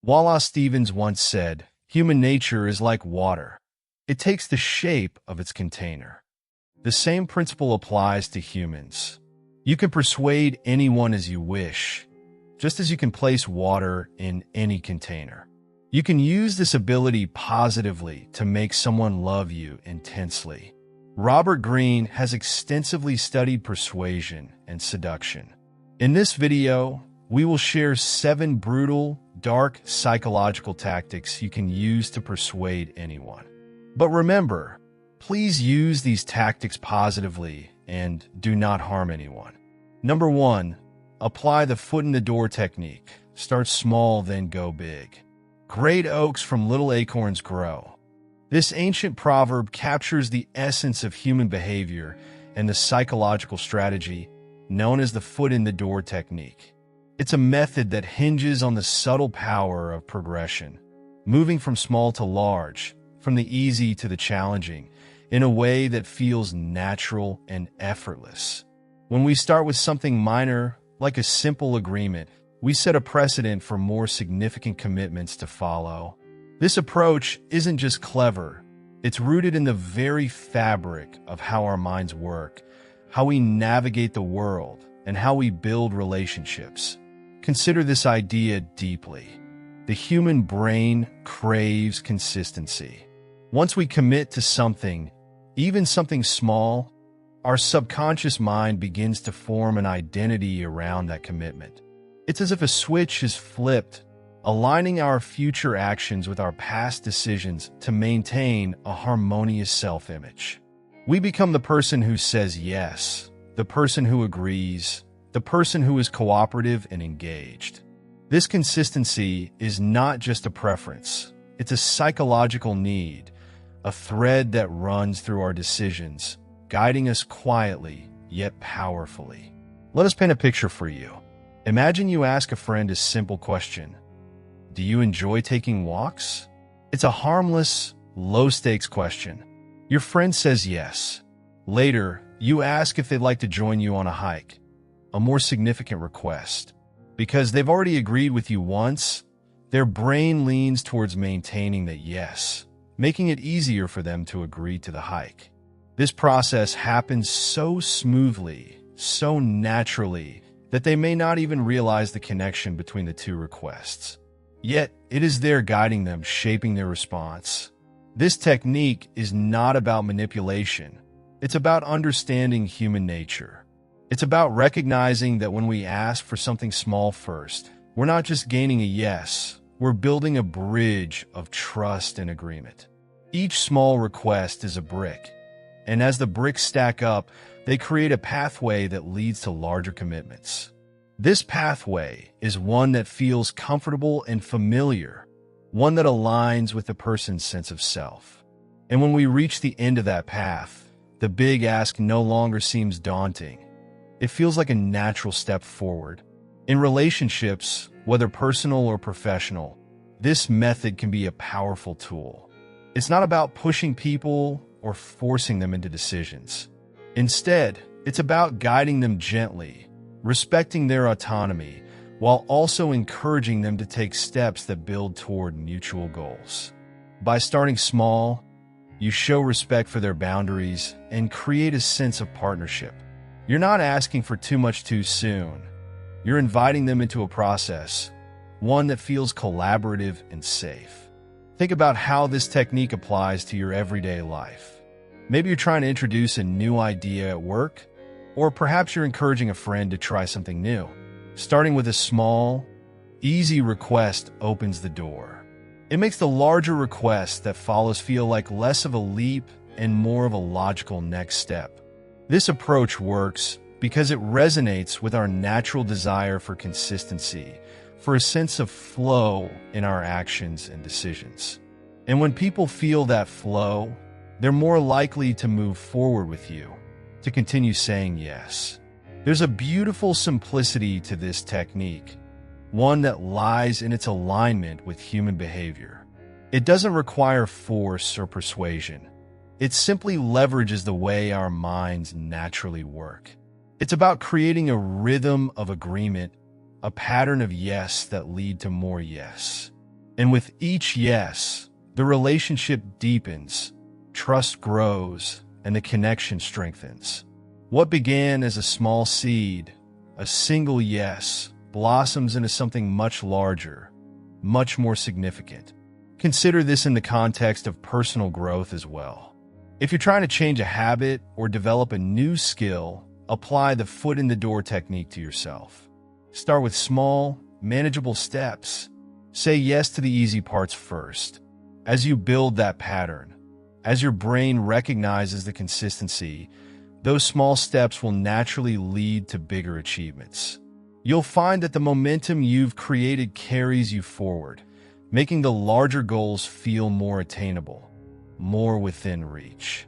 Wallace Stevens once said, "Human nature is like water. It takes the shape of its container." The same principle applies to humans. You can persuade anyone as you wish, just as you can place water in any container. You can use this ability positively to make someone love you intensely. Robert Greene has extensively studied persuasion and seduction. In this video, we will share 7 brutal, dark psychological tactics you can use to persuade anyone. But remember, please use these tactics positively and do not harm anyone. Number 1, apply the foot in the door technique. Start small, then go big. Great oaks from little acorns grow. This ancient proverb captures the essence of human behavior and the psychological strategy known as the foot in the door technique. It's a method that hinges on the subtle power of progression, moving from small to large, from the easy to the challenging, in a way that feels natural and effortless. When we start with something minor, like a simple agreement, we set a precedent for more significant commitments to follow. This approach isn't just clever, it's rooted in the very fabric of how our minds work, how we navigate the world, and how we build relationships. Consider this idea deeply. The human brain craves consistency. Once we commit to something, even something small, our subconscious mind begins to form an identity around that commitment. It's as if a switch is flipped, aligning our future actions with our past decisions to maintain a harmonious self-image. We become the person who says yes, the person who agrees, the person who is cooperative and engaged. This consistency is not just a preference, it's a psychological need, a thread that runs through our decisions, guiding us quietly yet powerfully. Let us paint a picture for you. Imagine you ask a friend a simple question. Do you enjoy taking walks? It's a harmless, low-stakes question. Your friend says yes. Later, you ask if they'd like to join you on a hike, a more significant request. Because they've already agreed with you once, their brain leans towards maintaining that yes, making it easier for them to agree to the hike. This process happens so smoothly, so naturally, that they may not even realize the connection between the two requests. Yet, it is there guiding them, shaping their response. This technique is not about manipulation. It's about understanding human nature. It's about recognizing that when we ask for something small first, we're not just gaining a yes, we're building a bridge of trust and agreement. Each small request is a brick, and as the bricks stack up, they create a pathway that leads to larger commitments. This pathway is one that feels comfortable and familiar, one that aligns with the person's sense of self. And when we reach the end of that path, the big ask no longer seems daunting. It feels like a natural step forward. In relationships, whether personal or professional, this method can be a powerful tool. It's not about pushing people or forcing them into decisions. Instead, it's about guiding them gently, respecting their autonomy, while also encouraging them to take steps that build toward mutual goals. By starting small, you show respect for their boundaries and create a sense of partnership. You're not asking for too much too soon. You're inviting them into a process, one that feels collaborative and safe. Think about how this technique applies to your everyday life. Maybe you're trying to introduce a new idea at work, or perhaps you're encouraging a friend to try something new. Starting with a small, easy request opens the door. It makes the larger request that follows feel like less of a leap and more of a logical next step. This approach works because it resonates with our natural desire for consistency, for a sense of flow in our actions and decisions. And when people feel that flow, they're more likely to move forward with you, to continue saying yes. There's a beautiful simplicity to this technique, one that lies in its alignment with human behavior. It doesn't require force or persuasion. It simply leverages the way our minds naturally work. It's about creating a rhythm of agreement, a pattern of yes that lead to more yes. And with each yes, the relationship deepens, trust grows, and the connection strengthens. What began as a small seed, a single yes, blossoms into something much larger, much more significant. Consider this in the context of personal growth as well. If you're trying to change a habit or develop a new skill, apply the foot in the door technique to yourself. Start with small, manageable steps. Say yes to the easy parts first. As you build that pattern, as your brain recognizes the consistency, those small steps will naturally lead to bigger achievements. You'll find that the momentum you've created carries you forward, making the larger goals feel more attainable, more within reach.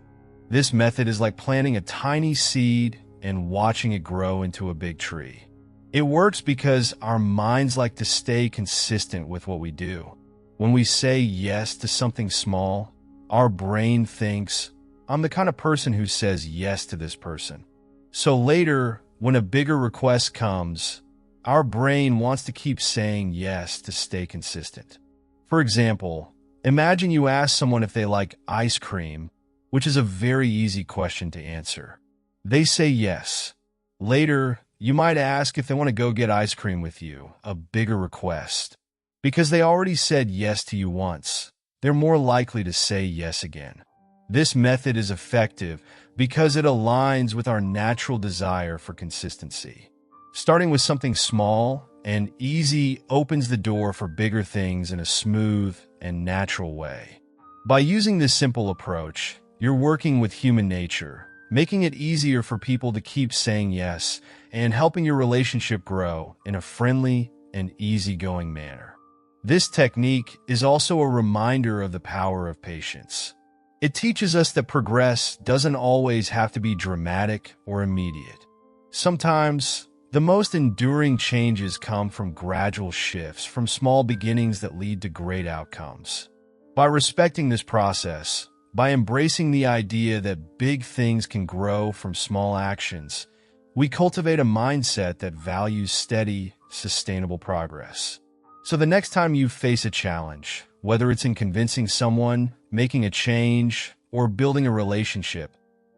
This method is like planting a tiny seed and watching it grow into a big tree. It works because our minds like to stay consistent with what we do. When we say yes to something small, our brain thinks, I'm the kind of person who says yes to this person. So later, when a bigger request comes, our brain wants to keep saying yes to stay consistent. For example, imagine you ask someone if they like ice cream, which is a very easy question to answer. They say yes. Later, you might ask if they want to go get ice cream with you, a bigger request. Because they already said yes to you once, they're more likely to say yes again. This method is effective because it aligns with our natural desire for consistency. Starting with something small and easy opens the door for bigger things in a smooth and natural way. By using this simple approach, you're working with human nature, making it easier for people to keep saying yes and helping your relationship grow in a friendly and easygoing manner. This technique is also a reminder of the power of patience. It teaches us that progress doesn't always have to be dramatic or immediate. Sometimes, the most enduring changes come from gradual shifts, from small beginnings that lead to great outcomes. By respecting this process, by embracing the idea that big things can grow from small actions, we cultivate a mindset that values steady, sustainable progress. So the next time you face a challenge, whether it's in convincing someone, making a change, or building a relationship,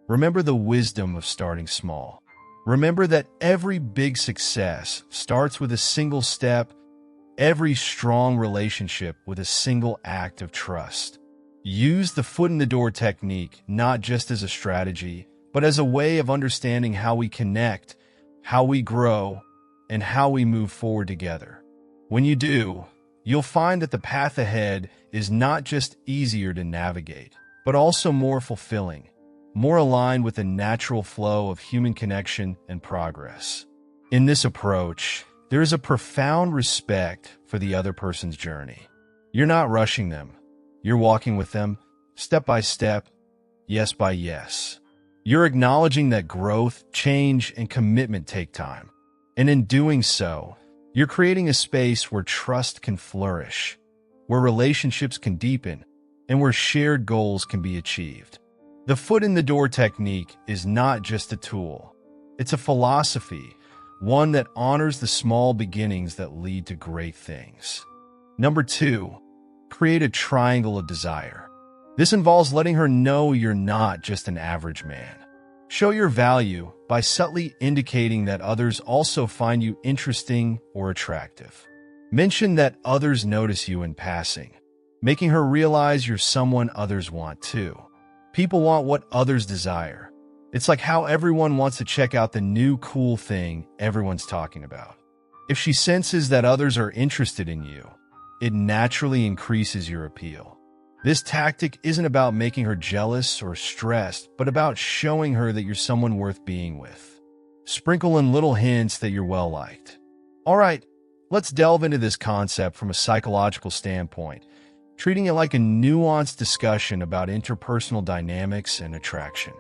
remember the wisdom of starting small. Remember that every big success starts with a single step, every strong relationship with a single act of trust. Use the foot in the door technique not just as a strategy, but as a way of understanding how we connect, how we grow, and how we move forward together. When you do, you'll find that the path ahead is not just easier to navigate, but also more fulfilling, more aligned with the natural flow of human connection and progress. In this approach, there is a profound respect for the other person's journey. You're not rushing them. You're walking with them, step by step, yes by yes. You're acknowledging that growth, change, and commitment take time. And in doing so, you're creating a space where trust can flourish, where relationships can deepen, and where shared goals can be achieved. The foot in the door technique is not just a tool. It's a philosophy, one that honors the small beginnings that lead to great things. Number 2, create a triangle of desire. This involves letting her know you're not just an average man. Show your value by subtly indicating that others also find you interesting or attractive. Mention that others notice you in passing, making her realize you're someone others want too. People want what others desire. It's like how everyone wants to check out the new cool thing everyone's talking about. If she senses that others are interested in you, it naturally increases your appeal. This tactic isn't about making her jealous or stressed, but about showing her that you're someone worth being with. Sprinkle in little hints that you're well-liked. All right, let's delve into this concept from a psychological standpoint, treating it like a nuanced discussion about interpersonal dynamics and attraction.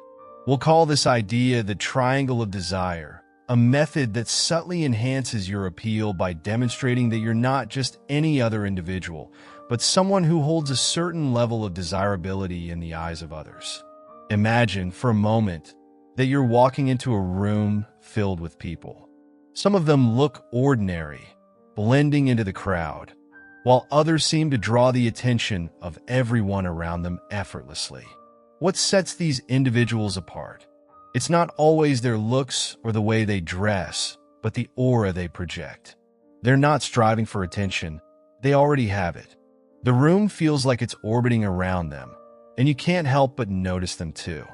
We'll call this idea the triangle of desire, a method that subtly enhances your appeal by demonstrating that you're not just any other individual, but someone who holds a certain level of desirability in the eyes of others. Imagine, for a moment, that you're walking into a room filled with people. Some of them look ordinary, blending into the crowd. while others seem to draw the attention of everyone around them effortlessly. What sets these individuals apart? It's not always their looks or the way they dress, but the aura they project. They're not striving for attention, they already have it. The room feels like it's orbiting around them, and you can't help but notice them too.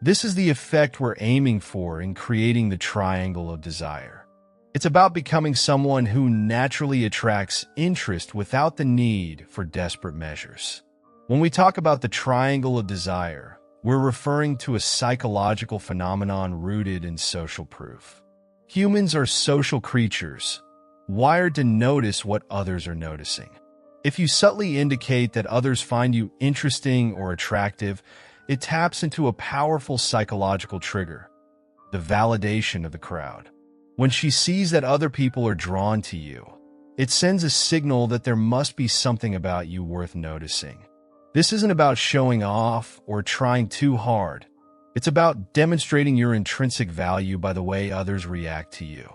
This is the effect we're aiming for in creating the triangle of desire. It's about becoming someone who naturally attracts interest without the need for desperate measures. When we talk about the triangle of desire, we're referring to a psychological phenomenon rooted in social proof. Humans are social creatures, wired to notice what others are noticing. If you subtly indicate that others find you interesting or attractive, it taps into a powerful psychological trigger, the validation of the crowd. When she sees that other people are drawn to you, it sends a signal that there must be something about you worth noticing. This isn't about showing off or trying too hard. It's about demonstrating your intrinsic value by the way others react to you.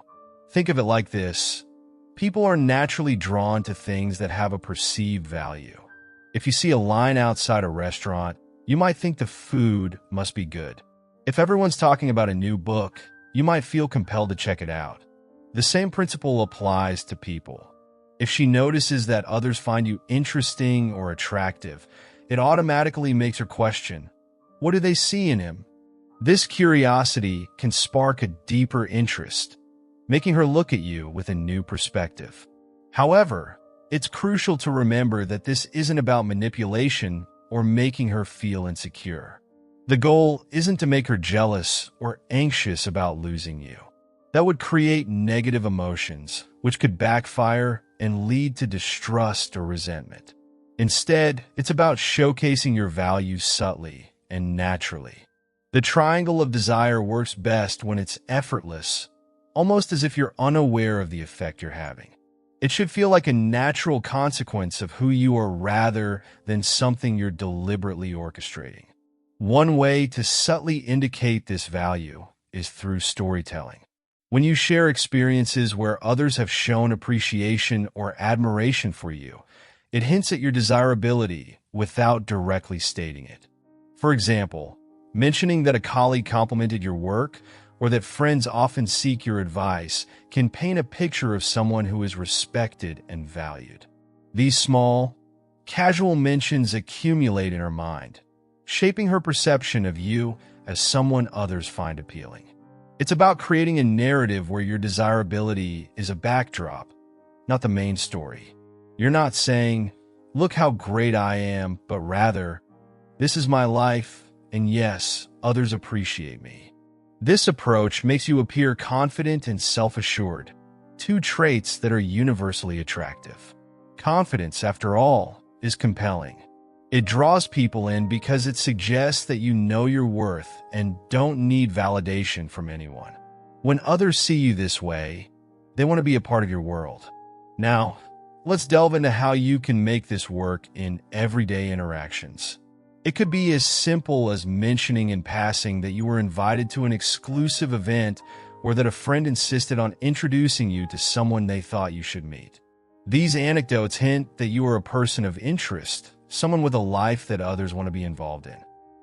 Think of it like this. People are naturally drawn to things that have a perceived value. If you see a line outside a restaurant, you might think the food must be good. If everyone's talking about a new book, you might feel compelled to check it out. The same principle applies to people. If she notices that others find you interesting or attractive, it automatically makes her question, what do they see in him? This curiosity can spark a deeper interest, making her look at you with a new perspective. However, it's crucial to remember that this isn't about manipulation or making her feel insecure. The goal isn't to make her jealous or anxious about losing you. That would create negative emotions, which could backfire and lead to distrust or resentment. Instead, it's about showcasing your value subtly and naturally. The triangle of desire works best when it's effortless, almost as if you're unaware of the effect you're having. It should feel like a natural consequence of who you are rather than something you're deliberately orchestrating. One way to subtly indicate this value is through storytelling. When you share experiences where others have shown appreciation or admiration for you, it hints at your desirability without directly stating it. For example, mentioning that a colleague complimented your work or that friends often seek your advice can paint a picture of someone who is respected and valued. These small, casual mentions accumulate in her mind, shaping her perception of you as someone others find appealing. It's about creating a narrative where your desirability is a backdrop, not the main story. You're not saying, look how great I am, but rather, this is my life, and yes, others appreciate me. This approach makes you appear confident and self-assured, two traits that are universally attractive. Confidence, after all, is compelling. It draws people in because it suggests that you know your worth and don't need validation from anyone. When others see you this way, they want to be a part of your world. Now, let's delve into how you can make this work in everyday interactions. It could be as simple as mentioning in passing that you were invited to an exclusive event or that a friend insisted on introducing you to someone they thought you should meet. These anecdotes hint that you are a person of interest, someone with a life that others want to be involved in.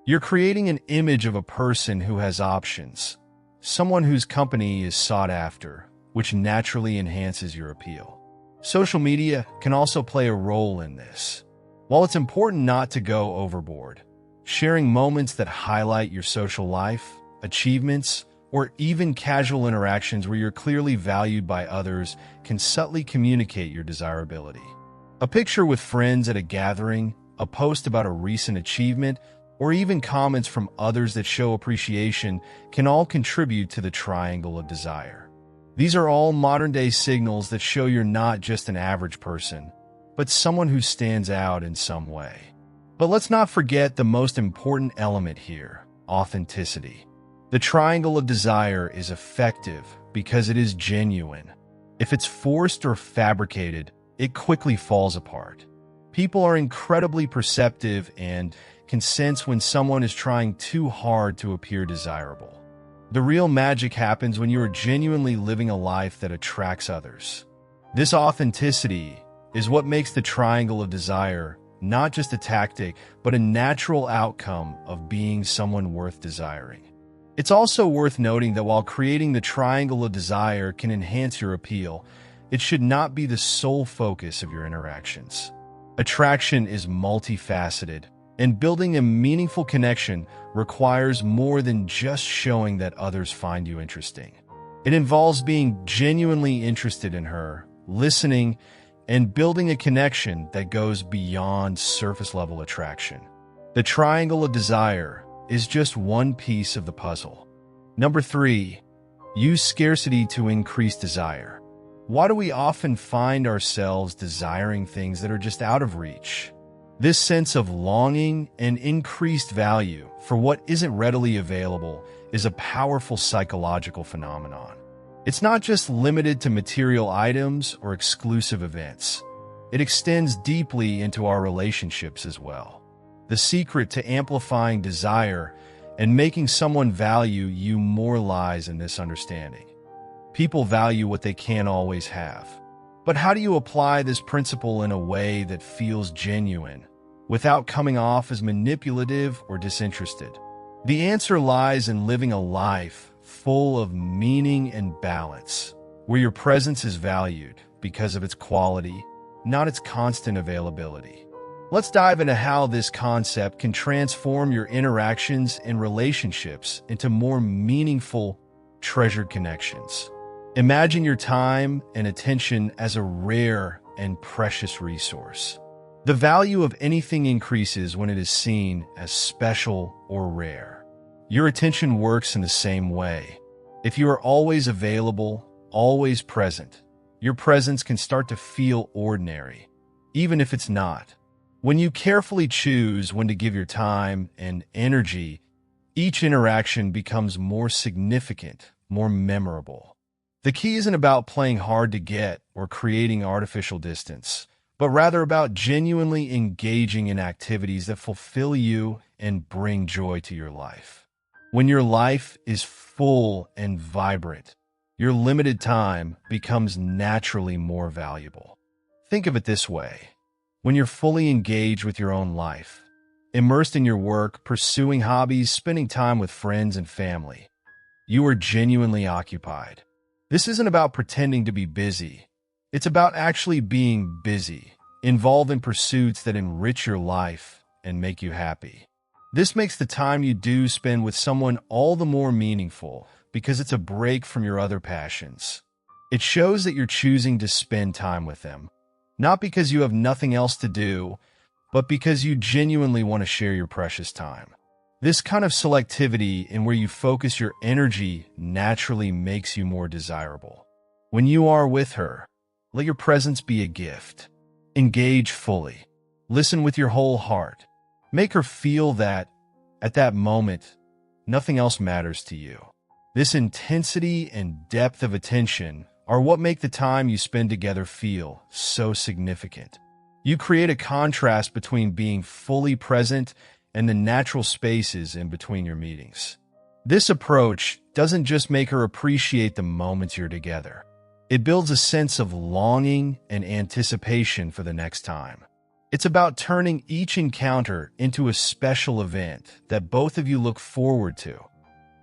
You're creating an image of a person who has options, someone whose company is sought after, which naturally enhances your appeal. Social media can also play a role in this. While it's important not to go overboard, sharing moments that highlight your social life, achievements, or even casual interactions where you're clearly valued by others can subtly communicate your desirability. A picture with friends at a gathering, a post about a recent achievement, or even comments from others that show appreciation can all contribute to the triangle of desire. These are all modern-day signals that show you're not just an average person, but someone who stands out in some way. But let's not forget the most important element here, authenticity. The triangle of desire is effective because it is genuine. If it's forced or fabricated, it quickly falls apart. People are incredibly perceptive and can sense when someone is trying too hard to appear desirable. The real magic happens when you are genuinely living a life that attracts others. This authenticity, is what makes the triangle of desire not just a tactic, but a natural outcome of being someone worth desiring. It's also worth noting that while creating the triangle of desire can enhance your appeal, it should not be the sole focus of your interactions. Attraction is multifaceted, and building a meaningful connection requires more than just showing that others find you interesting. It involves being genuinely interested in her, listening, and building a connection that goes beyond surface-level attraction. The triangle of desire is just one piece of the puzzle. Number 3, use scarcity to increase desire. Why do we often find ourselves desiring things that are just out of reach? This sense of longing and increased value for what isn't readily available is a powerful psychological phenomenon. It's not just limited to material items or exclusive events. It extends deeply into our relationships as well. The secret to amplifying desire and making someone value you more lies in this understanding. People value what they can't always have. But how do you apply this principle in a way that feels genuine, without coming off as manipulative or disinterested? The answer lies in living a life full of meaning and balance, where your presence is valued because of its quality, not its constant availability. Let's dive into how this concept can transform your interactions and relationships into more meaningful, treasured connections. Imagine your time and attention as a rare and precious resource. The value of anything increases when it is seen as special or rare. Your attention works in the same way. If you are always available, always present, your presence can start to feel ordinary, even if it's not. When you carefully choose when to give your time and energy, each interaction becomes more significant, more memorable. The key isn't about playing hard to get or creating artificial distance, but rather about genuinely engaging in activities that fulfill you and bring joy to your life. When your life is full and vibrant, your limited time becomes naturally more valuable. Think of it this way. When you're fully engaged with your own life, immersed in your work, pursuing hobbies, spending time with friends and family, you are genuinely occupied. This isn't about pretending to be busy. It's about actually being busy, involved in pursuits that enrich your life and make you happy. This makes the time you do spend with someone all the more meaningful because it's a break from your other passions. It shows that you're choosing to spend time with them, not because you have nothing else to do, but because you genuinely want to share your precious time. This kind of selectivity in where you focus your energy naturally makes you more desirable. When you are with her, let your presence be a gift. Engage fully. Listen with your whole heart. Make her feel that, at that moment, nothing else matters to you. This intensity and depth of attention are what make the time you spend together feel so significant. You create a contrast between being fully present and the natural spaces in between your meetings. This approach doesn't just make her appreciate the moments you're together. It builds a sense of longing and anticipation for the next time. It's about turning each encounter into a special event that both of you look forward to,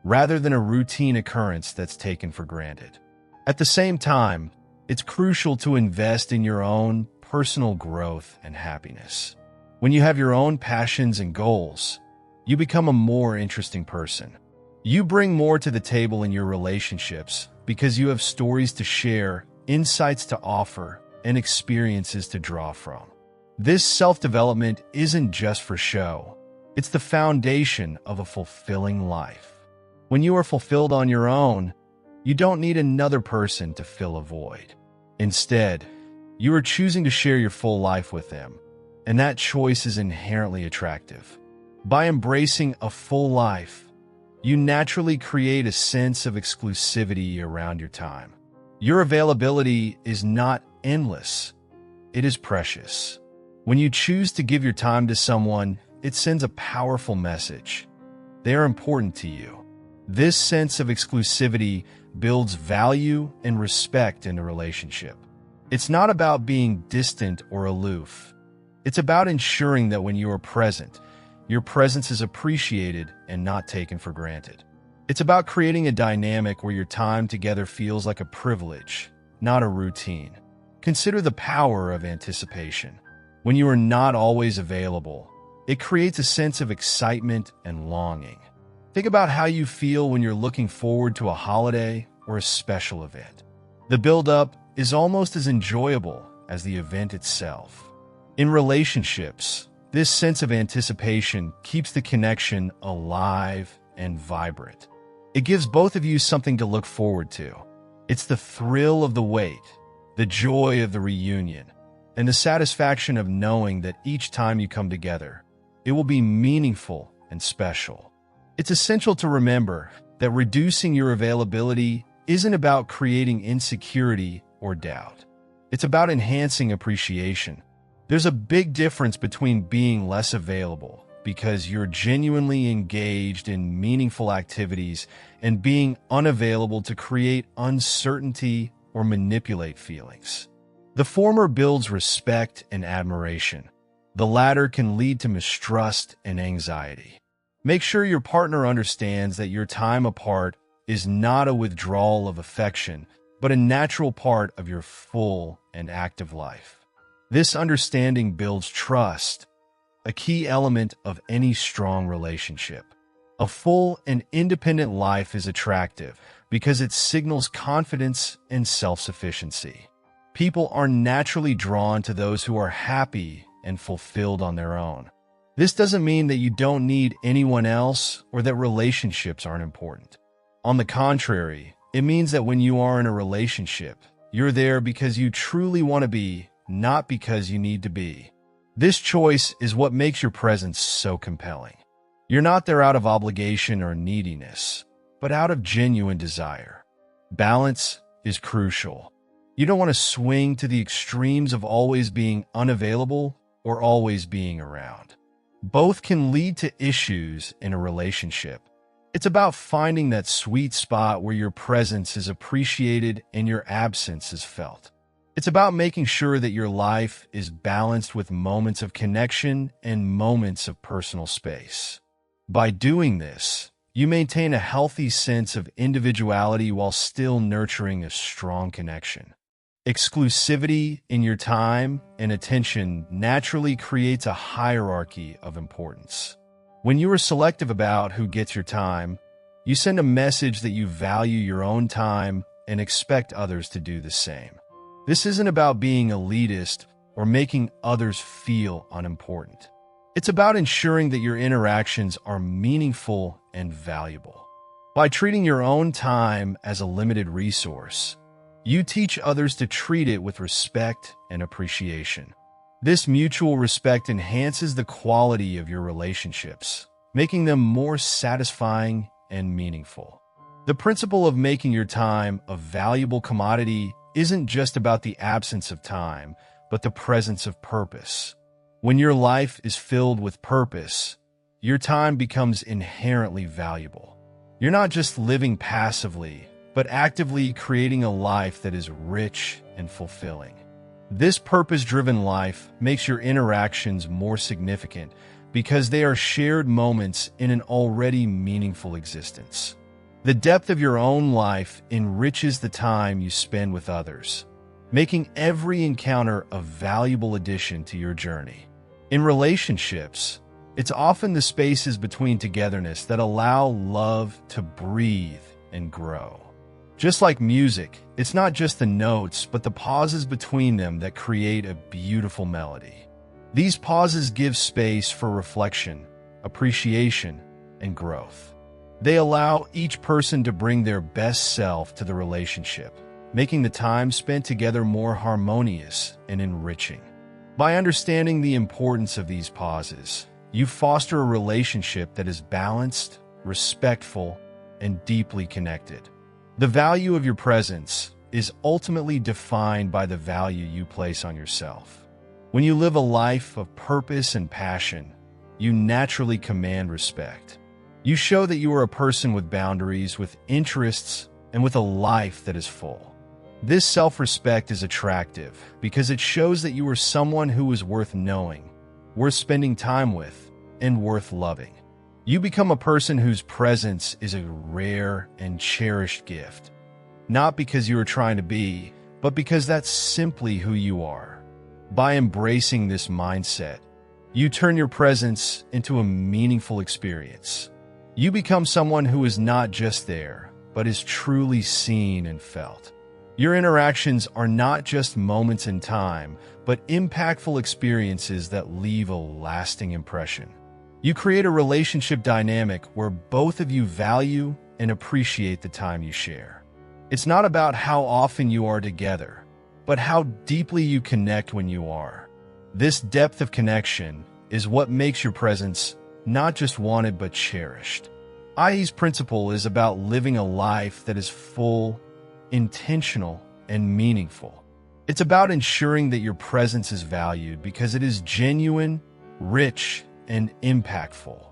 rather than a routine occurrence that's taken for granted. At the same time, it's crucial to invest in your own personal growth and happiness. When you have your own passions and goals, you become a more interesting person. You bring more to the table in your relationships because you have stories to share, insights to offer, and experiences to draw from. This self-development isn't just for show. It's the foundation of a fulfilling life. When you are fulfilled on your own, you don't need another person to fill a void. Instead, you are choosing to share your full life with them, and that choice is inherently attractive. By embracing a full life, you naturally create a sense of exclusivity around your time. Your availability is not endless. It is precious. When you choose to give your time to someone, it sends a powerful message. They are important to you. This sense of exclusivity builds value and respect in a relationship. It's not about being distant or aloof. It's about ensuring that when you are present, your presence is appreciated and not taken for granted. It's about creating a dynamic where your time together feels like a privilege, not a routine. Consider the power of anticipation. When you are not always available, it creates a sense of excitement and longing. Think about how you feel when you're looking forward to a holiday or a special event. The build-up is almost as enjoyable as the event itself. In relationships, this sense of anticipation keeps the connection alive and vibrant. It gives both of you something to look forward to. It's the thrill of the wait, the joy of the reunion, and the satisfaction of knowing that each time you come together, it will be meaningful and special. It's essential to remember that reducing your availability isn't about creating insecurity or doubt. It's about enhancing appreciation. There's a big difference between being less available because you're genuinely engaged in meaningful activities and being unavailable to create uncertainty or manipulate feelings. The former builds respect and admiration. The latter can lead to mistrust and anxiety. Make sure your partner understands that your time apart is not a withdrawal of affection, but a natural part of your full and active life. This understanding builds trust, a key element of any strong relationship. A full and independent life is attractive because it signals confidence and self-sufficiency. People are naturally drawn to those who are happy and fulfilled on their own. This doesn't mean that you don't need anyone else or that relationships aren't important. On the contrary, it means that when you are in a relationship, you're there because you truly want to be, not because you need to be. This choice is what makes your presence so compelling. You're not there out of obligation or neediness, but out of genuine desire. Balance is crucial. You don't want to swing to the extremes of always being unavailable or always being around. Both can lead to issues in a relationship. It's about finding that sweet spot where your presence is appreciated and your absence is felt. It's about making sure that your life is balanced with moments of connection and moments of personal space. By doing this, you maintain a healthy sense of individuality while still nurturing a strong connection. Exclusivity in your time and attention naturally creates a hierarchy of importance. When you are selective about who gets your time, you send a message that you value your own time and expect others to do the same. This isn't about being elitist or making others feel unimportant. It's about ensuring that your interactions are meaningful and valuable. By treating your own time as a limited resource, you teach others to treat it with respect and appreciation. This mutual respect enhances the quality of your relationships, making them more satisfying and meaningful. The principle of making your time a valuable commodity isn't just about the absence of time, but the presence of purpose. When your life is filled with purpose, your time becomes inherently valuable. You're not just living passively, but actively creating a life that is rich and fulfilling. This purpose-driven life makes your interactions more significant because they are shared moments in an already meaningful existence. The depth of your own life enriches the time you spend with others, making every encounter a valuable addition to your journey. In relationships, it's often the spaces between togetherness that allow love to breathe and grow. Just like music, it's not just the notes, but the pauses between them that create a beautiful melody. These pauses give space for reflection, appreciation, and growth. They allow each person to bring their best self to the relationship, making the time spent together more harmonious and enriching. By understanding the importance of these pauses, you foster a relationship that is balanced, respectful, and deeply connected. The value of your presence is ultimately defined by the value you place on yourself. When you live a life of purpose and passion, you naturally command respect. You show that you are a person with boundaries, with interests, and with a life that is full. This self-respect is attractive because it shows that you are someone who is worth knowing, worth spending time with, and worth loving. You become a person whose presence is a rare and cherished gift, not because you are trying to be, but because that's simply who you are. By embracing this mindset, you turn your presence into a meaningful experience. You become someone who is not just there, but is truly seen and felt. Your interactions are not just moments in time, but impactful experiences that leave a lasting impression. You create a relationship dynamic where both of you value and appreciate the time you share. It's not about how often you are together, but how deeply you connect when you are. This depth of connection is what makes your presence not just wanted but cherished. IE's principle is about living a life that is full, intentional, and meaningful. It's about ensuring that your presence is valued because it is genuine, rich, and impactful.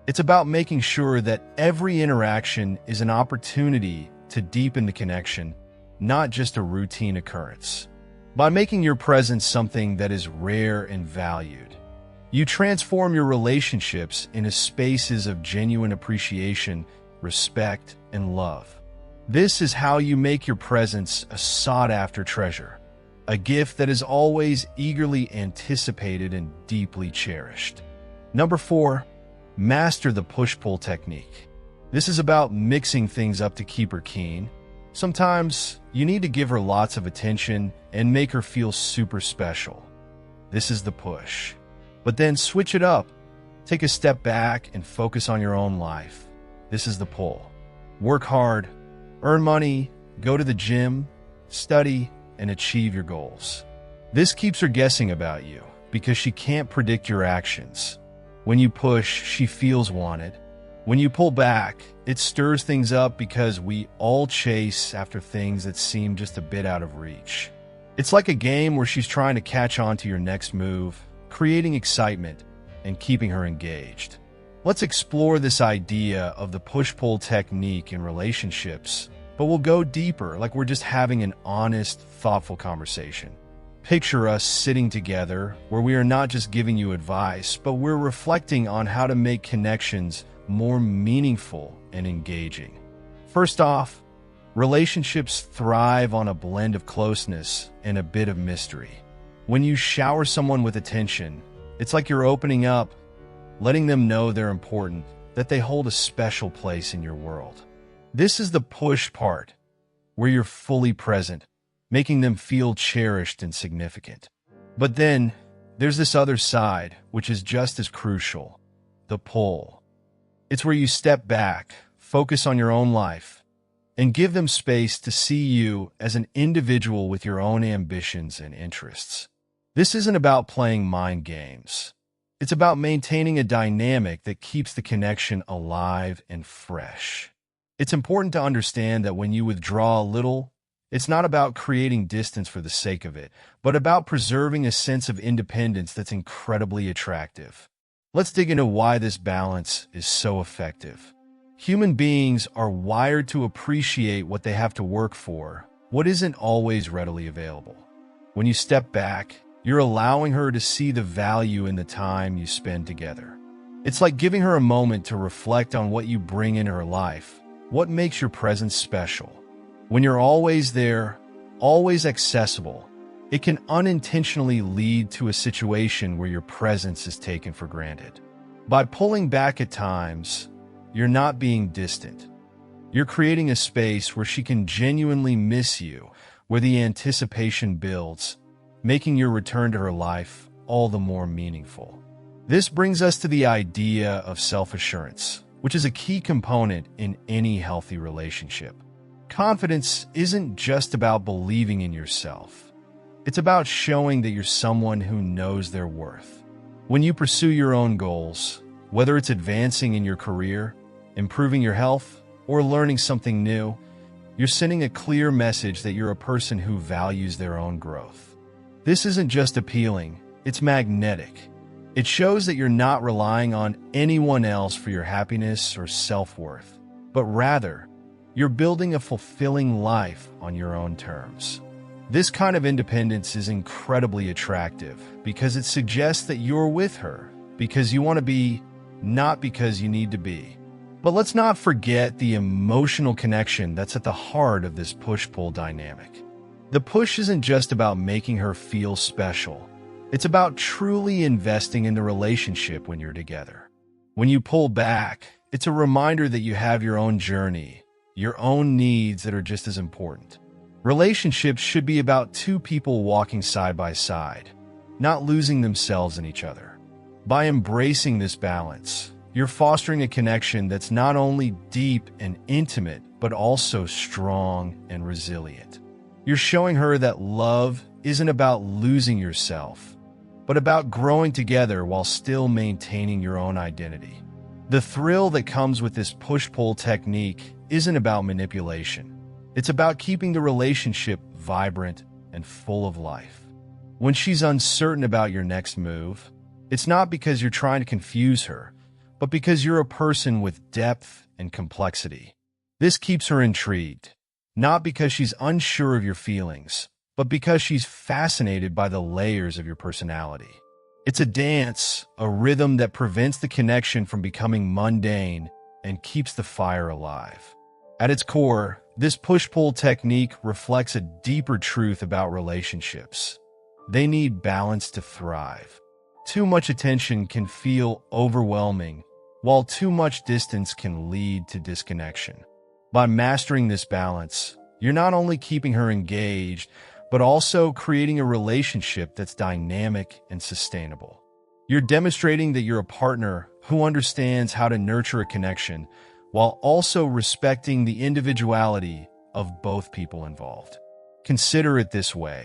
It's about making sure that every interaction is an opportunity to deepen the connection, not just a routine occurrence. By making your presence something that is rare and valued, you transform your relationships into spaces of genuine appreciation, respect, and love. This is how you make your presence a sought-after treasure, a gift that is always eagerly anticipated and deeply cherished. Number 4, master the push-pull technique. This is about mixing things up to keep her keen. Sometimes you need to give her lots of attention and make her feel super special. This is the push. But then switch it up. Take a step back and focus on your own life. This is the pull. Work hard, earn money, go to the gym, study, and achieve your goals. This keeps her guessing about you because she can't predict your actions. When you push, she feels wanted. When you pull back, it stirs things up because we all chase after things that seem just a bit out of reach. It's like a game where she's trying to catch on to your next move, creating excitement and keeping her engaged. Let's explore this idea of the push-pull technique in relationships, but we'll go deeper, like we're just having an honest, thoughtful conversation. Picture us sitting together where we are not just giving you advice, but we're reflecting on how to make connections more meaningful and engaging. First off, relationships thrive on a blend of closeness and a bit of mystery. When you shower someone with attention, it's like you're opening up, letting them know they're important, that they hold a special place in your world. This is the push part, where you're fully present, making them feel cherished and significant. But then, there's this other side, which is just as crucial, the pull. It's where you step back, focus on your own life, and give them space to see you as an individual with your own ambitions and interests. This isn't about playing mind games. It's about maintaining a dynamic that keeps the connection alive and fresh. It's important to understand that when you withdraw a little, it's not about creating distance for the sake of it, but about preserving a sense of independence that's incredibly attractive. Let's dig into why this balance is so effective. Human beings are wired to appreciate what they have to work for, what isn't always readily available. When you step back, you're allowing her to see the value in the time you spend together. It's like giving her a moment to reflect on what you bring in her life, what makes your presence special. When you're always there, always accessible, it can unintentionally lead to a situation where your presence is taken for granted. By pulling back at times, you're not being distant. You're creating a space where she can genuinely miss you, where the anticipation builds, making your return to her life all the more meaningful. This brings us to the idea of self-assurance, which is a key component in any healthy relationship. Confidence isn't just about believing in yourself. It's about showing that you're someone who knows their worth. When you pursue your own goals, whether it's advancing in your career, improving your health, or learning something new, you're sending a clear message that you're a person who values their own growth. This isn't just appealing, it's magnetic. It shows that you're not relying on anyone else for your happiness or self-worth, but rather, You're building a fulfilling life on your own terms. This kind of independence is incredibly attractive because it suggests that you're with her because you want to be, not because you need to be. But let's not forget the emotional connection that's at the heart of this push-pull dynamic. The push isn't just about making her feel special. It's about truly investing in the relationship when you're together. When you pull back, it's a reminder that you have your own journey, your own needs that are just as important. Relationships should be about two people walking side by side, not losing themselves in each other. By embracing this balance, you're fostering a connection that's not only deep and intimate, but also strong and resilient. You're showing her that love isn't about losing yourself, but about growing together while still maintaining your own identity. The thrill that comes with this push-pull technique isn't about manipulation. It's about keeping the relationship vibrant and full of life. When she's uncertain about your next move, it's not because you're trying to confuse her, but because you're a person with depth and complexity. This keeps her intrigued, not because she's unsure of your feelings, but because she's fascinated by the layers of your personality. It's a dance, a rhythm that prevents the connection from becoming mundane and keeps the fire alive. At its core, this push-pull technique reflects a deeper truth about relationships. They need balance to thrive. Too much attention can feel overwhelming, while too much distance can lead to disconnection. By mastering this balance, you're not only keeping her engaged, but also creating a relationship that's dynamic and sustainable. You're demonstrating that you're a partner who understands how to nurture a connection while also respecting the individuality of both people involved. Consider it this way.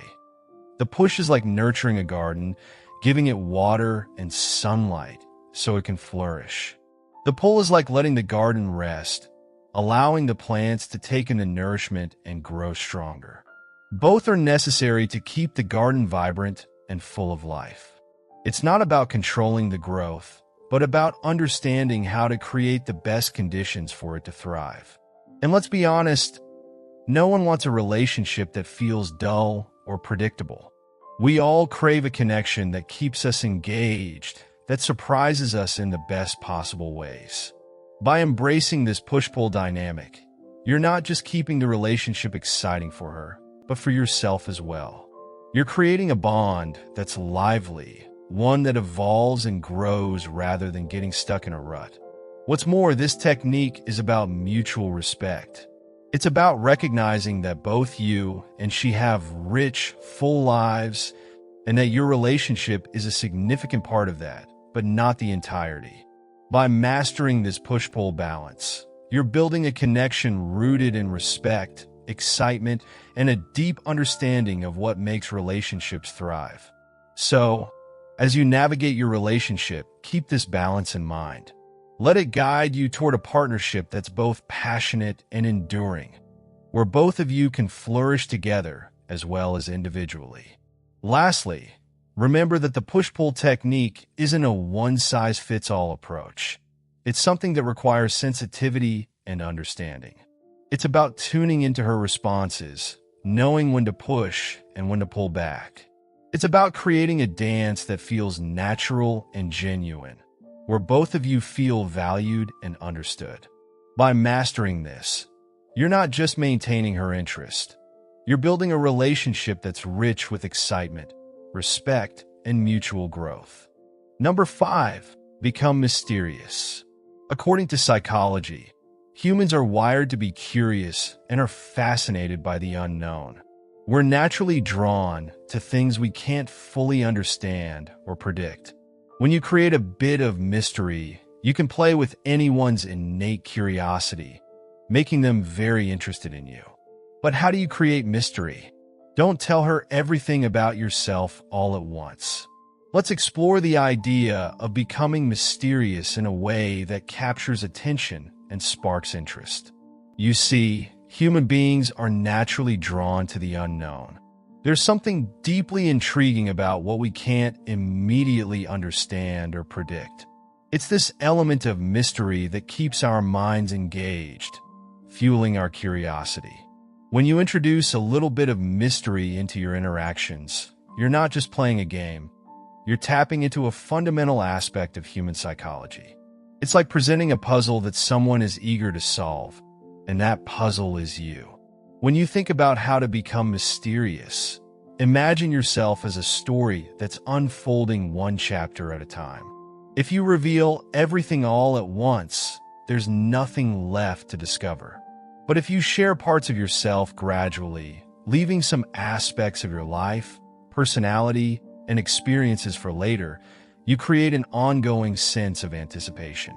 The push is like nurturing a garden, giving it water and sunlight so it can flourish. The pull is like letting the garden rest, allowing the plants to take in the nourishment and grow stronger. Both are necessary to keep the garden vibrant and full of life. It's not about controlling the growth, but about understanding how to create the best conditions for it to thrive. And let's be honest, no one wants a relationship that feels dull or predictable. We all crave a connection that keeps us engaged, that surprises us in the best possible ways. By embracing this push-pull dynamic, you're not just keeping the relationship exciting for her, but for yourself as well. You're creating a bond that's lively, one that evolves and grows rather than getting stuck in a rut. What's more, this technique is about mutual respect. It's about recognizing that both you and she have rich, full lives, and that your relationship is a significant part of that, but not the entirety. By mastering this push-pull balance, you're building a connection rooted in respect, excitement, and a deep understanding of what makes relationships thrive. So, as you navigate your relationship, keep this balance in mind. Let it guide you toward a partnership that's both passionate and enduring, where both of you can flourish together as well as individually. Lastly, remember that the push-pull technique isn't a one-size-fits-all approach. It's something that requires sensitivity and understanding. It's about tuning into her responses, knowing when to push and when to pull back. It's about creating a dance that feels natural and genuine, where both of you feel valued and understood. By mastering this, you're not just maintaining her interest. You're building a relationship that's rich with excitement, respect, and mutual growth. Number 5, become mysterious. According to psychology, humans are wired to be curious and are fascinated by the unknown. We're naturally drawn to things we can't fully understand or predict. When you create a bit of mystery, you can play with anyone's innate curiosity, making them very interested in you. But how do you create mystery? Don't tell her everything about yourself all at once. Let's explore the idea of becoming mysterious in a way that captures attention and sparks interest. You see, human beings are naturally drawn to the unknown. There's something deeply intriguing about what we can't immediately understand or predict. It's this element of mystery that keeps our minds engaged, fueling our curiosity. When you introduce a little bit of mystery into your interactions, you're not just playing a game, you're tapping into a fundamental aspect of human psychology. It's like presenting a puzzle that someone is eager to solve, and that puzzle is you. When you think about how to become mysterious, imagine yourself as a story that's unfolding one chapter at a time. If you reveal everything all at once, there's nothing left to discover. But if you share parts of yourself gradually, leaving some aspects of your life, personality, and experiences for later, you create an ongoing sense of anticipation.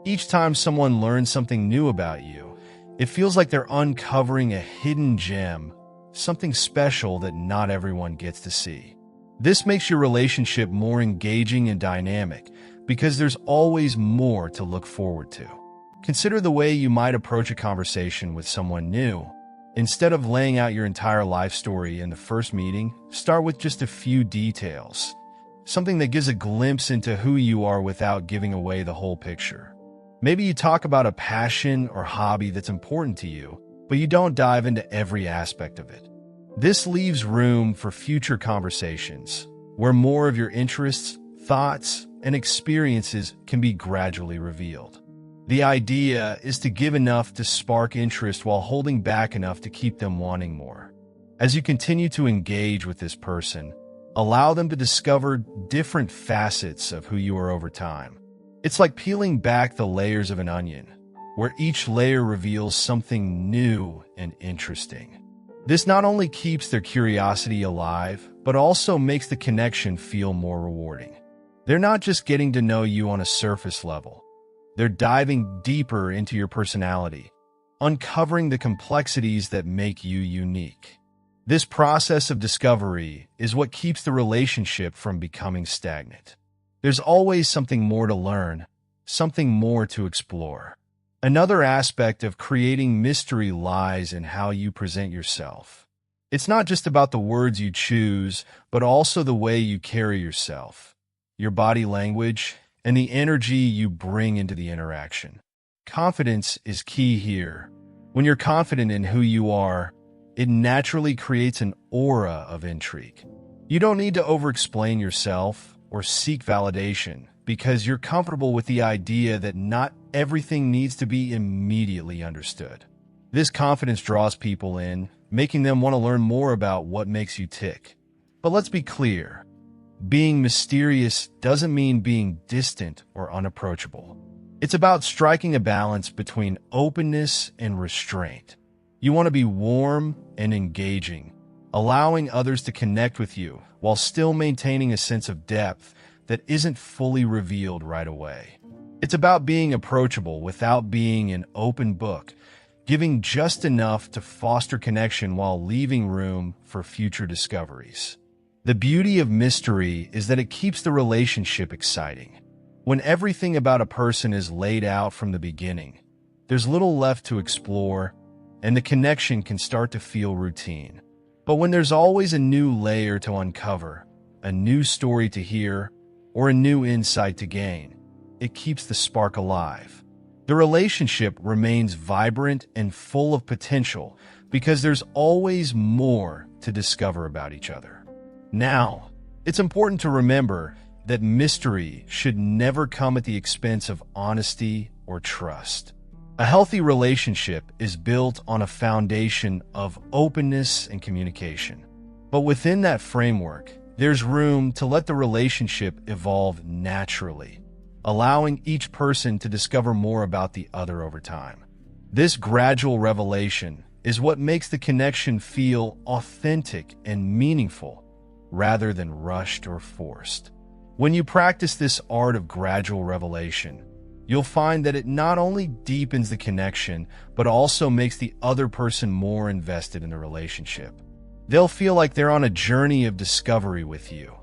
Each time someone learns something new about you, it feels like they're uncovering a hidden gem, something special that not everyone gets to see. This makes your relationship more engaging and dynamic because there's always more to look forward to. Consider the way you might approach a conversation with someone new. Instead of laying out your entire life story in the first meeting, start with just a few details, something that gives a glimpse into who you are without giving away the whole picture. Maybe you talk about a passion or hobby that's important to you, but you don't dive into every aspect of it. This leaves room for future conversations, where more of your interests, thoughts, and experiences can be gradually revealed. The idea is to give enough to spark interest while holding back enough to keep them wanting more. As you continue to engage with this person, allow them to discover different facets of who you are over time. It's like peeling back the layers of an onion, where each layer reveals something new and interesting. This not only keeps their curiosity alive, but also makes the connection feel more rewarding. They're not just getting to know you on a surface level. They're diving deeper into your personality, uncovering the complexities that make you unique. This process of discovery is what keeps the relationship from becoming stagnant. There's always something more to learn, something more to explore. Another aspect of creating mystery lies in how you present yourself. It's not just about the words you choose, but also the way you carry yourself, your body language, and the energy you bring into the interaction. Confidence is key here. When you're confident in who you are, it naturally creates an aura of intrigue. You don't need to over-explain yourself or seek validation because you're comfortable with the idea that not everything needs to be immediately understood. This confidence draws people in, making them want to learn more about what makes you tick. But let's be clear. Being mysterious doesn't mean being distant or unapproachable. It's about striking a balance between openness and restraint. You want to be warm and engaging, allowing others to connect with you while still maintaining a sense of depth that isn't fully revealed right away. It's about being approachable without being an open book, giving just enough to foster connection while leaving room for future discoveries. The beauty of mystery is that it keeps the relationship exciting. When everything about a person is laid out from the beginning, there's little left to explore, and the connection can start to feel routine. But when there's always a new layer to uncover, a new story to hear, or a new insight to gain, it keeps the spark alive. The relationship remains vibrant and full of potential because there's always more to discover about each other. Now, it's important to remember that mystery should never come at the expense of honesty or trust. A healthy relationship is built on a foundation of openness and communication. But within that framework, there's room to let the relationship evolve naturally, allowing each person to discover more about the other over time. This gradual revelation is what makes the connection feel authentic and meaningful, rather than rushed or forced. When you practice this art of gradual revelation, you'll find that it not only deepens the connection, but also makes the other person more invested in the relationship. They'll feel like they're on a journey of discovery with you,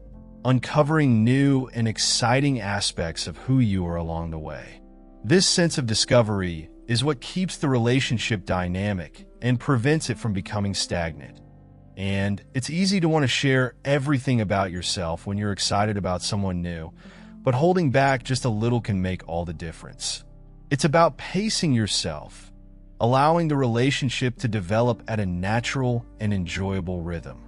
uncovering new and exciting aspects of who you are along the way. This sense of discovery is what keeps the relationship dynamic and prevents it from becoming stagnant. And it's easy to want to share everything about yourself when you're excited about someone new, but holding back just a little can make all the difference. It's about pacing yourself, allowing the relationship to develop at a natural and enjoyable rhythm.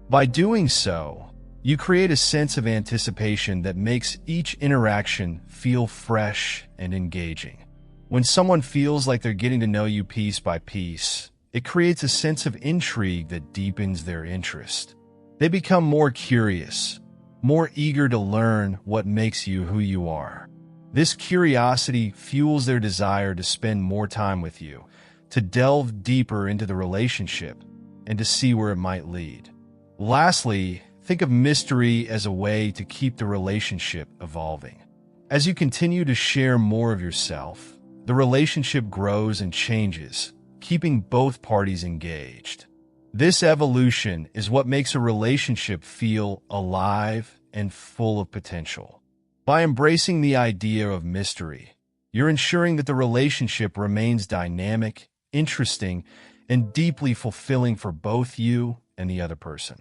By doing so, you create a sense of anticipation that makes each interaction feel fresh and engaging. When someone feels like they're getting to know you piece by piece, it creates a sense of intrigue that deepens their interest. They become more curious, more eager to learn what makes you who you are. This curiosity fuels their desire to spend more time with you, to delve deeper into the relationship, and to see where it might lead. Lastly, think of mystery as a way to keep the relationship evolving. As you continue to share more of yourself, the relationship grows and changes, keeping both parties engaged. This evolution is what makes a relationship feel alive and full of potential. By embracing the idea of mystery, you're ensuring that the relationship remains dynamic, interesting, and deeply fulfilling for both you and the other person.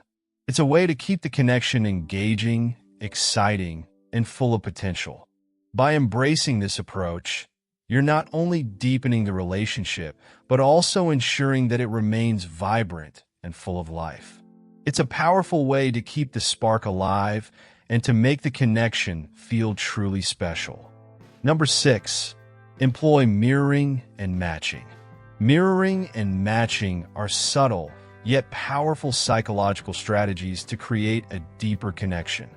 It's a way to keep the connection engaging, exciting, and full of potential. By embracing this approach, you're not only deepening the relationship, but also ensuring that it remains vibrant and full of life. It's a powerful way to keep the spark alive and to make the connection feel truly special. Number 6, employ mirroring and matching. Mirroring and matching are subtle yet powerful psychological strategies to create a deeper connection.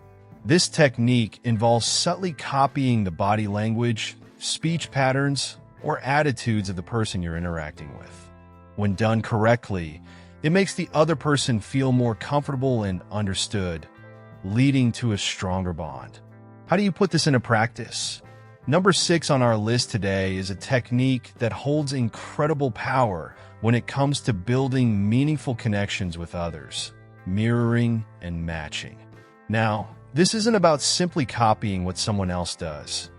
This technique involves subtly copying the body language, speech patterns, or attitudes of the person you're interacting with. When done correctly, it makes the other person feel more comfortable and understood, leading to a stronger bond. How do you put this into practice? Number 6 on our list today is a technique that holds incredible power when it comes to building meaningful connections with others: mirroring and matching. Now, this isn't about simply copying what someone else does.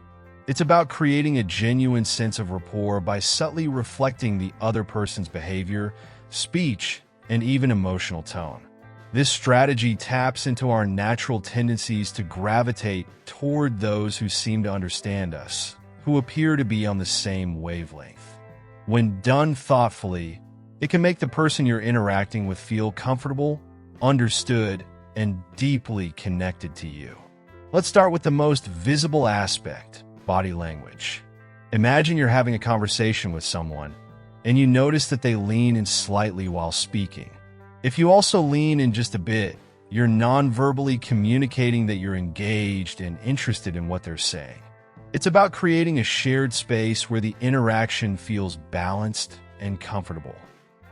It's about creating a genuine sense of rapport by subtly reflecting the other person's behavior, speech, and even emotional tone. This strategy taps into our natural tendencies to gravitate toward those who seem to understand us, who appear to be on the same wavelength. When done thoughtfully, it can make the person you're interacting with feel comfortable, understood, and deeply connected to you. Let's start with the most visible aspect: body language. Imagine you're having a conversation with someone, and you notice that they lean in slightly while speaking. If you also lean in just a bit, you're non-verbally communicating that you're engaged and interested in what they're saying. It's about creating a shared space where the interaction feels balanced and comfortable.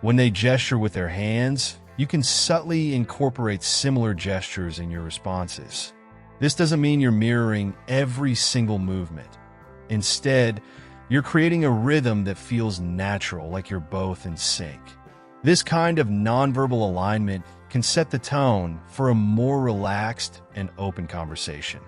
When they gesture with their hands, you can subtly incorporate similar gestures in your responses. This doesn't mean you're mirroring every single movement. Instead, you're creating a rhythm that feels natural, like you're both in sync. This kind of nonverbal alignment can set the tone for a more relaxed and open conversation.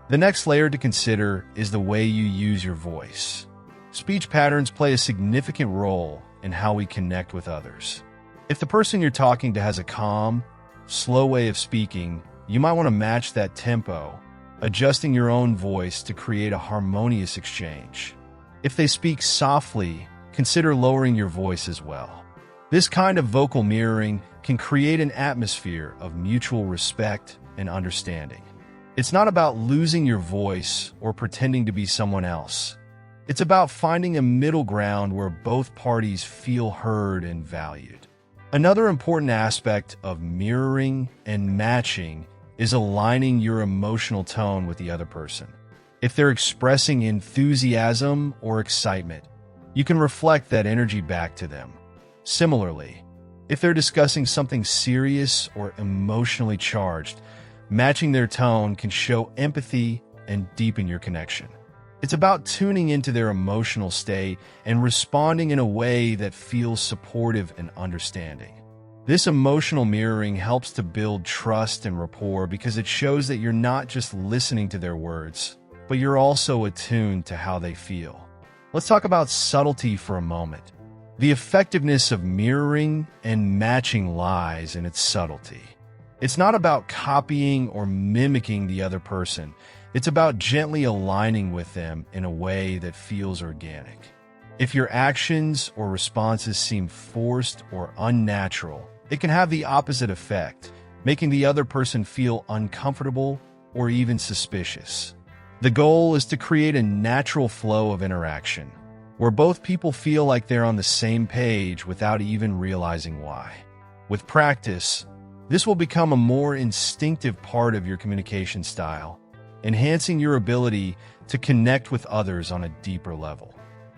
The next layer to consider is the way you use your voice. Speech patterns play a significant role in how we connect with others. If the person you're talking to has a calm, slow way of speaking, you might want to match that tempo, adjusting your own voice to create a harmonious exchange. If they speak softly, consider lowering your voice as well. This kind of vocal mirroring can create an atmosphere of mutual respect and understanding. It's not about losing your voice or pretending to be someone else. It's about finding a middle ground where both parties feel heard and valued. Another important aspect of mirroring and matching is aligning your emotional tone with the other person. If they're expressing enthusiasm or excitement, you can reflect that energy back to them. Similarly, if they're discussing something serious or emotionally charged, matching their tone can show empathy and deepen your connection. It's about tuning into their emotional state and responding in a way that feels supportive and understanding. This emotional mirroring helps to build trust and rapport because it shows that you're not just listening to their words, but you're also attuned to how they feel. Let's talk about subtlety for a moment. The effectiveness of mirroring and matching lies in its subtlety. It's not about copying or mimicking the other person. It's about gently aligning with them in a way that feels organic. If your actions or responses seem forced or unnatural, it can have the opposite effect, making the other person feel uncomfortable or even suspicious. The goal is to create a natural flow of interaction, where both people feel like they're on the same page without even realizing why. With practice, this will become a more instinctive part of your communication style, enhancing your ability to connect with others on a deeper level.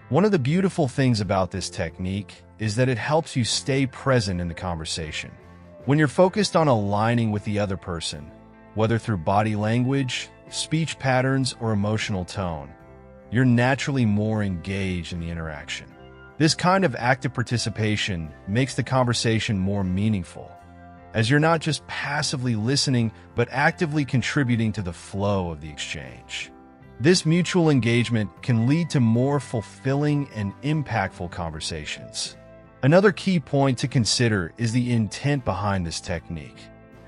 One of the beautiful things about this technique is that it helps you stay present in the conversation. When you're focused on aligning with the other person, whether through body language, speech patterns, or emotional tone, you're naturally more engaged in the interaction. This kind of active participation makes the conversation more meaningful, as you're not just passively listening, but actively contributing to the flow of the exchange. This mutual engagement can lead to more fulfilling and impactful conversations. Another key point to consider is the intent behind this technique.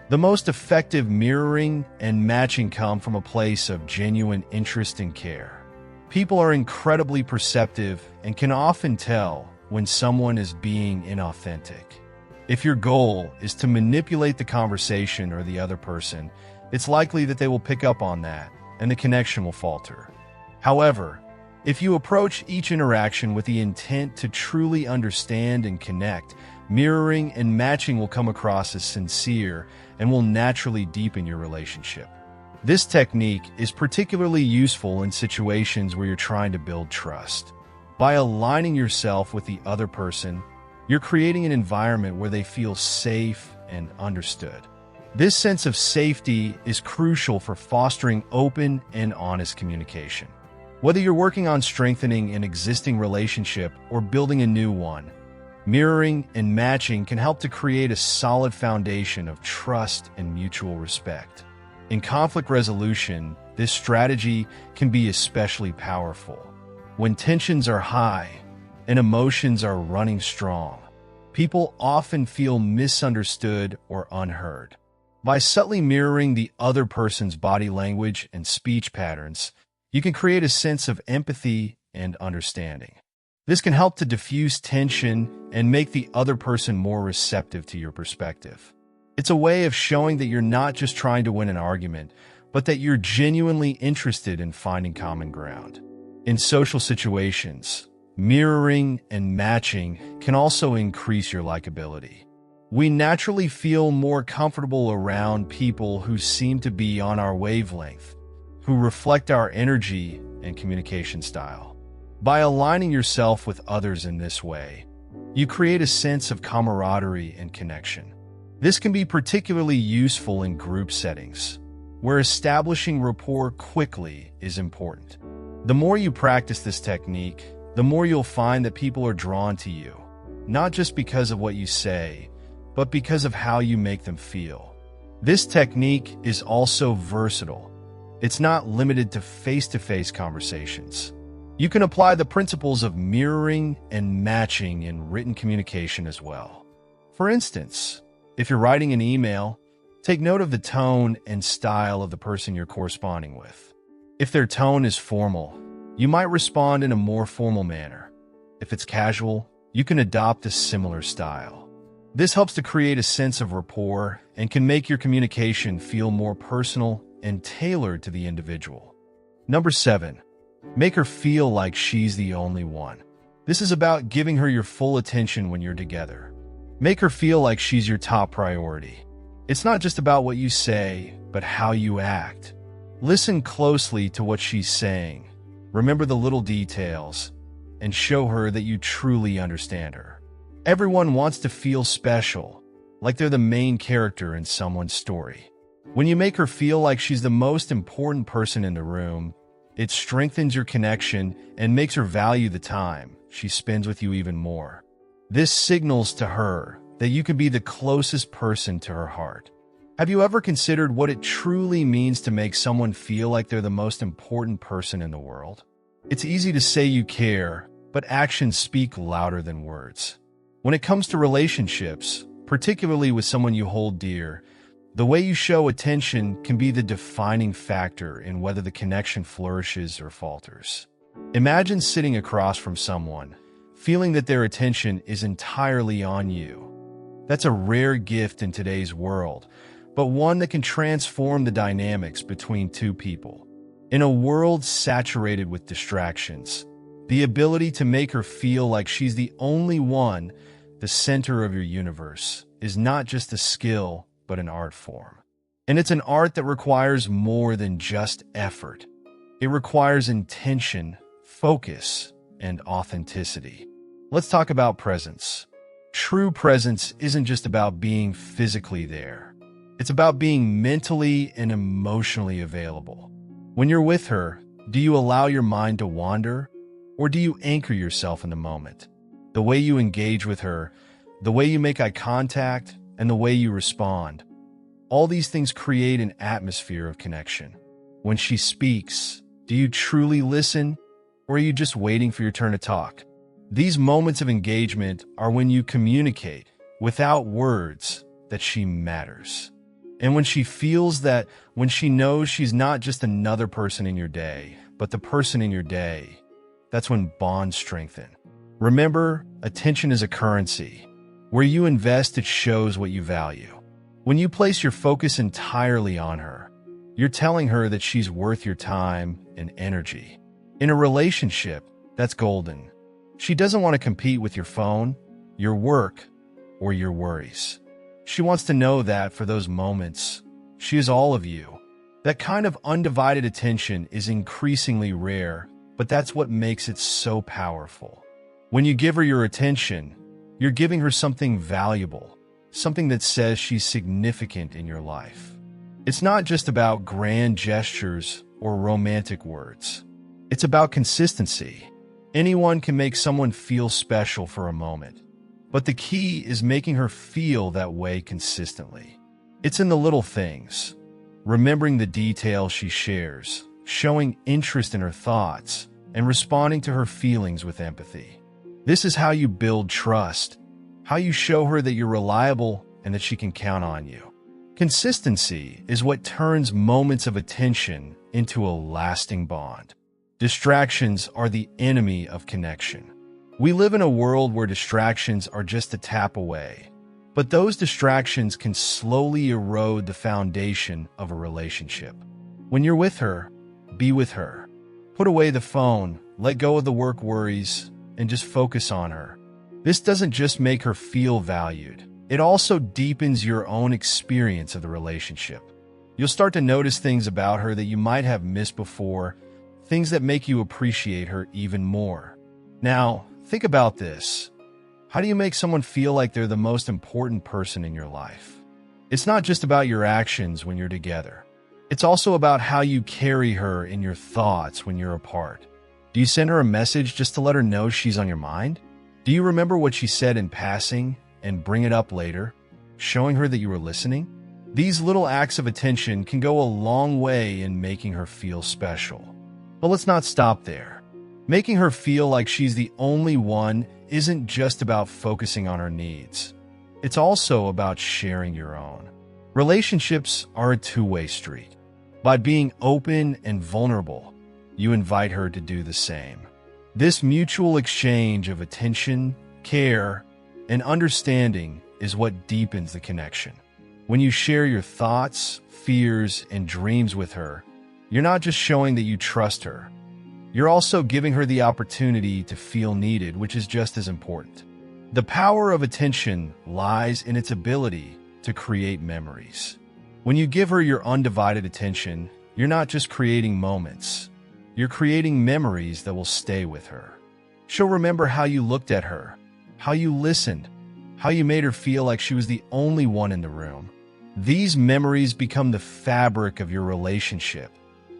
The most effective mirroring and matching come from a place of genuine interest and care. People are incredibly perceptive and can often tell when someone is being inauthentic. If your goal is to manipulate the conversation or the other person, it's likely that they will pick up on that and the connection will falter. However, if you approach each interaction with the intent to truly understand and connect, mirroring and matching will come across as sincere and will naturally deepen your relationship. This technique is particularly useful in situations where you're trying to build trust. By aligning yourself with the other person, you're creating an environment where they feel safe and understood. This sense of safety is crucial for fostering open and honest communication. Whether you're working on strengthening an existing relationship or building a new one, mirroring and matching can help to create a solid foundation of trust and mutual respect. In conflict resolution, this strategy can be especially powerful. When tensions are high and emotions are running strong, people often feel misunderstood or unheard. By subtly mirroring the other person's body language and speech patterns, you can create a sense of empathy and understanding. This can help to diffuse tension and make the other person more receptive to your perspective. It's a way of showing that you're not just trying to win an argument, but that you're genuinely interested in finding common ground. In social situations, mirroring and matching can also increase your likability. We naturally feel more comfortable around people who seem to be on our wavelength, who reflect our energy and communication style. By aligning yourself with others in this way, you create a sense of camaraderie and connection. This can be particularly useful in group settings, where establishing rapport quickly is important. The more you practice this technique, the more you'll find that people are drawn to you, not just because of what you say, but because of how you make them feel. This technique is also versatile. It's not limited to face-to-face conversations. You can apply the principles of mirroring and matching in written communication as well. For instance, if you're writing an email, take note of the tone and style of the person you're corresponding with. If their tone is formal, you might respond in a more formal manner. If it's casual, you can adopt a similar style. This helps to create a sense of rapport and can make your communication feel more personal and tailored to the individual. Number 7, make her feel like she's the only one. This is about giving her your full attention when you're together. Make her feel like she's your top priority. It's not just about what you say, but how you act. Listen closely to what she's saying. Remember the little details, and show her that you truly understand her. Everyone wants to feel special, like they're the main character in someone's story. When you make her feel like she's the most important person in the room, it strengthens your connection and makes her value the time she spends with you even more. This signals to her that you can be the closest person to her heart. Have you ever considered what it truly means to make someone feel like they're the most important person in the world? It's easy to say you care, but actions speak louder than words. When it comes to relationships, particularly with someone you hold dear, the way you show attention can be the defining factor in whether the connection flourishes or falters. Imagine sitting across from someone, feeling that their attention is entirely on you. That's a rare gift in today's world, but one that can transform the dynamics between two people. In a world saturated with distractions, the ability to make her feel like she's the only one, the center of your universe, is not just a skill, but an art form. And it's an art that requires more than just effort. It requires intention, focus, and authenticity. Let's talk about presence. True presence isn't just about being physically there. It's about being mentally and emotionally available. When you're with her, do you allow your mind to wander, or do you anchor yourself in the moment? The way you engage with her, the way you make eye contact, and the way you respond. All these things create an atmosphere of connection. When she speaks, do you truly listen, or are you just waiting for your turn to talk? These moments of engagement are when you communicate, without words, that she matters. And when she feels that, when she knows she's not just another person in your day, but the person in your day, that's when bonds strengthen. Remember, attention is a currency. Where you invest, it shows what you value. When you place your focus entirely on her, you're telling her that she's worth your time and energy. In a relationship, that's golden. She doesn't want to compete with your phone, your work, or your worries. She wants to know that for those moments, she is all of you. That kind of undivided attention is increasingly rare, but that's what makes it so powerful. When you give her your attention, you're giving her something valuable, something that says she's significant in your life. It's not just about grand gestures or romantic words. It's about consistency. Anyone can make someone feel special for a moment, but the key is making her feel that way consistently. It's in the little things, remembering the details she shares, showing interest in her thoughts, and responding to her feelings with empathy. This is how you build trust, how you show her that you're reliable and that she can count on you. Consistency is what turns moments of attention into a lasting bond. Distractions are the enemy of connection. We live in a world where distractions are just a tap away, but those distractions can slowly erode the foundation of a relationship. When you're with her, be with her. Put away the phone, let go of the work worries, and just focus on her. This doesn't just make her feel valued. It also deepens your own experience of the relationship. You'll start to notice things about her that you might have missed before, things that make you appreciate her even more. Now, think about this. How do you make someone feel like they're the most important person in your life? It's not just about your actions when you're together. It's also about how you carry her in your thoughts when you're apart. Do you send her a message just to let her know she's on your mind? Do you remember what she said in passing and bring it up later, showing her that you were listening? These little acts of attention can go a long way in making her feel special. But let's not stop there. Making her feel like she's the only one isn't just about focusing on her needs. It's also about sharing your own. Relationships are a two-way street. By being open and vulnerable, you invite her to do the same. This mutual exchange of attention, care, and understanding is what deepens the connection. When you share your thoughts, fears, and dreams with her, you're not just showing that you trust her. You're also giving her the opportunity to feel needed, which is just as important. The power of attention lies in its ability to create memories. When you give her your undivided attention, you're not just creating moments. You're creating memories that will stay with her. She'll remember how you looked at her, how you listened, how you made her feel like she was the only one in the room. These memories become the fabric of your relationship,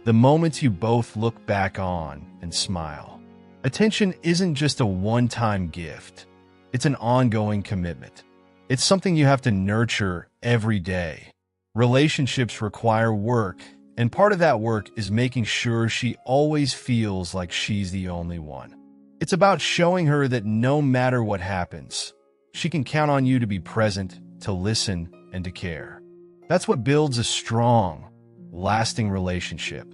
the moments you both look back on and smile. Attention isn't just a one-time gift. It's an ongoing commitment. It's something you have to nurture every day. Relationships require work, and part of that work is making sure she always feels like she's the only one. It's about showing her that no matter what happens, she can count on you to be present, to listen, and to care. That's what builds a strong, lasting relationship.